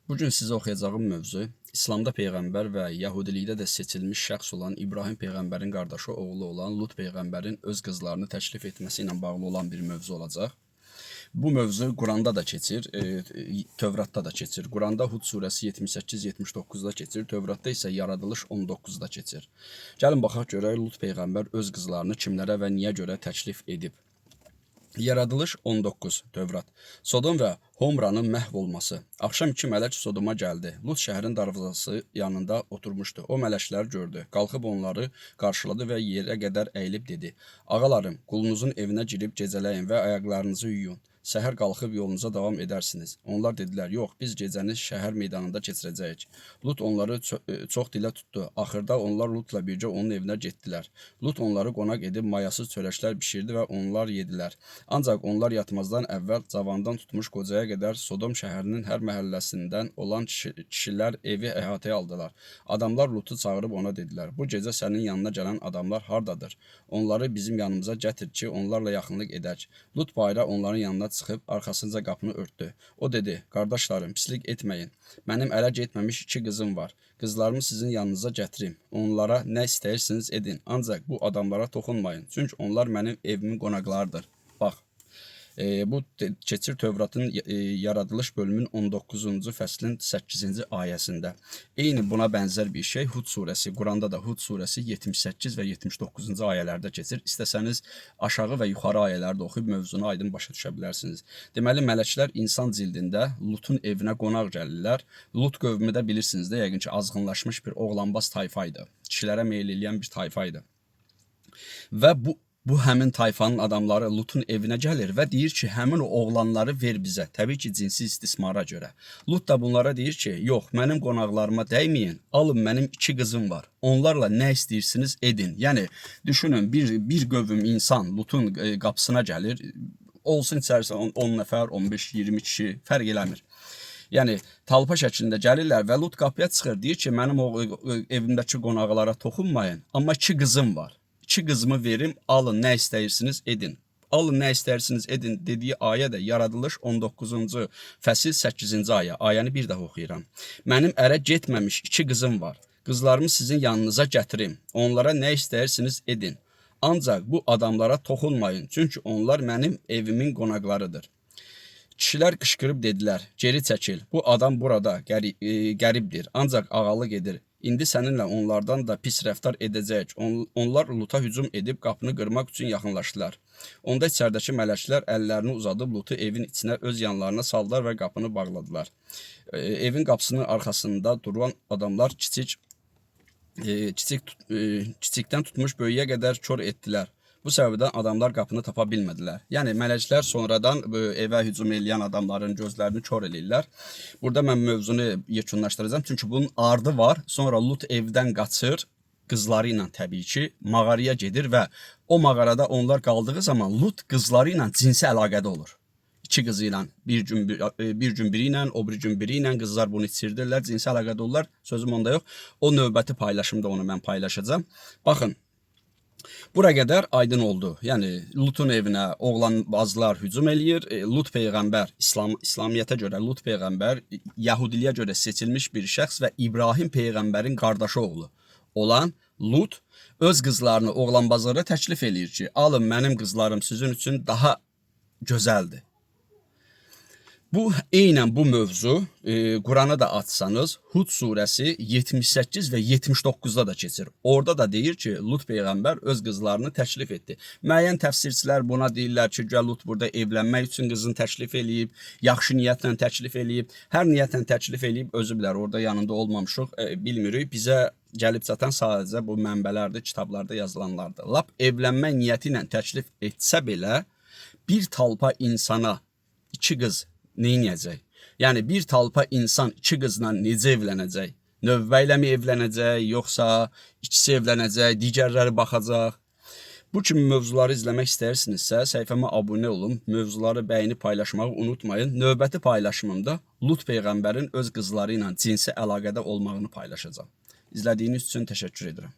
Bugün sizə oxuyacağım mövzu İslamda peyğəmbər və Yahudilikdə də seçilmiş şəxs olan İbrahim peyğəmbərin qardaşı oğlu olan Lut peyğəmbərin öz qızlarını təklif etməsi ilə bağlı olan bir mövzu olacaq. Bu mövzu Quranda da keçir, Tövratda da keçir. Quranda Hud surəsi 78-79-da keçir, Tövratda isə Yaradılış 19-da keçir. Gəlin baxaq görək Lut peyğəmbər öz qızlarını kimlərə və niyə görə təklif edib. Yaradılış 19 Tövrat. Sodom və Homranın məhv olması. Axşam iki mələk Sodoma gəldi. Lut şəhərin darvazası yanında oturmuşdu. O mələkləri gördü. Qalxıb onları qarşıladı və yerə qədər əyilib dedi: "Ağalarım, qulunuzun evinə girib gecələyin və ayaqlarınızı yuyun. Səhər qalxıb yolunuza davam edərsiniz." Onlar dedilər: "Yox, biz gecəni şəhər meydanında keçirəcəyik." Lut onları çox dilə tutdu. Axırda onlar Lutla birgə onun evinə getdilər. Lut onları qonaq edib mayasız çörəklər bişirdi və onlar yedilər. Ancaq onlar yatmazdan əvvəl cavandan tutmuş qocaya qədər Sodom şəhərinin hər məhəlləsindən olan kişilər evi əhatəyə aldılar. Adamlar Lutu çağırıb ona dedilər: "Bu gecə sənin yanına gələn adamlar hardadır? Onları bizim yanımıza gətir ki, onlarla yaxınlıq edək." Lut bayıra onların yanına çıxıb arxasınca qapını örtdü. O dedi: "Qardaşlarım, pislik etməyin. Mənim ələ getməmiş iki qızım var. Qızlarımı sizin yanınıza gətirim. Onlara nə istəyirsiniz edin. Ancaq bu adamlara toxunmayın. Çünki onlar mənim evimin qonaqlarıdır." Bax, bu keçir Tövratın Yaradılış bölümünün 19-cu fəslin 8-ci ayəsində. Eyni buna bənzər bir şey Hud surəsi, Quranda da Hud surəsi 78 və 79-cu ayələrdə keçir. İstəsəniz aşağı və yuxarı ayələri də oxuyub mövzunu aydın başa düşə bilərsiniz. Deməli, mələklər insan cildində Lutun evinə qonaq gəlirlər. Lut qövmü də bilirsiniz də, yəqin ki, azğınlaşmış bir oğlanbaz tayfaydı. Kişilərə meyil eləyən bir tayfaydı. Və bu həmin tayfanın adamları Lutun evinə gəlir və deyir ki, həmin o oğlanları ver bizə. Təbii ki, cinsi istismara görə. Lut da bunlara deyir ki, yox, mənim qonaqlarıma dəyməyin, alın mənim iki qızım var. Onlarla nə istəyirsiniz edin. Yəni, düşünün, bir qövüm insan Lutun qapısına gəlir, olsun içərisində 10 nəfər, 15, 20 kişi, fərq eləmir. Yəni, talpa şəklində gəlirlər və Lut qapıya çıxır, deyir ki, mənim o evimdəki qonaqlara toxunmayın, amma iki qızım var. İki qızımı verim, alın nə istəyirsiniz edin. Alın nə istəyirsiniz edin dediyi ayə də Yaradılış 19-cu fəsil 8-ci ayə. Ayəni bir daha oxuyuram. Mənim ərə getməmiş iki qızım var. Qızlarımı sizin yanınıza gətirim. Onlara nə istəyirsiniz edin. Ancaq bu adamlara toxunmayın. Çünki onlar mənim evimin qonaqlarıdır. Kişilər qışqırıb dedilər: "Geri çəkil. Bu adam burada qəribdir, ancaq ağalıq edir. İndi səninlə onlardan da pis rəftar edəcəyik." Onlar Luta hücum edib qapını qırmaq üçün yaxınlaşdılar. Onda içəridəki mələklər əllərini uzadıb Lutu evin içinə öz yanlarına saldılar və qapını bağladılar. Evin qapısının arxasında duran adamlar kiçikdən tutmuş böyüyə qədər kör etdilər. Bu səbəbdən adamlar qapını tapa bilmədilər. Yəni, mələklər sonradan evə hücum edən adamların gözlərini kör eləyirlər. Burada mən mövzunu yekunlaşdıracağım. Çünki bunun ardı var. Sonra Lut evdən qaçır, qızları ilə təbii ki, mağaraya gedir və o mağarada onlar qaldığı zaman Lut qızları ilə cinsi əlaqədə olur. İki qızı ilə, bir gün biri ilə, o bir gün biri ilə qızlar bunu içirdirlər, cinsi əlaqədə olurlar. Sözüm onda yox. O növbəti paylaşımda onu mən paylaşacağım. Baxın. Bura qədər aydın oldu. Yəni, Lutun evinə oğlanbazlar hücum eləyir. Lut peyğəmbər, İslamiyyətə görə Lut peyğəmbər, Yahudiliyə görə seçilmiş bir şəxs və İbrahim peyğəmbərin qardaşı oğlu olan Lut öz qızlarını oğlanbazlara təklif eləyir ki, alın mənim qızlarım sizin üçün daha gözəldir. Bu, eynən bu mövzu, Quranı da açsanız, Hud surəsi 78 və 79-da da keçir. Orada da deyir ki, Lut peyğəmbər öz qızlarını təklif etdi. Müəyyən təfsirçilər buna deyirlər ki, Lut burada evlənmək üçün qızını təklif eləyib, yaxşı niyyətlə təklif eləyib, hər niyyətlə təklif eləyib, özü bilər, orada yanında olmamışıq, bilmirik. Bizə gəlib çatan sadəcə bu mənbələrdir, kitablarda yazılanlardır. Lap evlənmək niyyəti ilə təklif etsə belə, bir talpa insana iki qız neynəyəcək? Yəni, bir talpa insan iki qızla necə evlənəcək? Növbə ilə mi evlənəcək, yoxsa ikisi evlənəcək, digərləri baxacaq? Bu kimi mövzuları izləmək istəyirsinizsə, səhifəmə abunə olun, mövzuları bəyənib paylaşmağı unutmayın. Növbəti paylaşımımda Lut peyğəmbərin öz qızları ilə cinsi əlaqədə olmağını paylaşacağım. İzlədiyiniz üçün təşəkkür edirəm.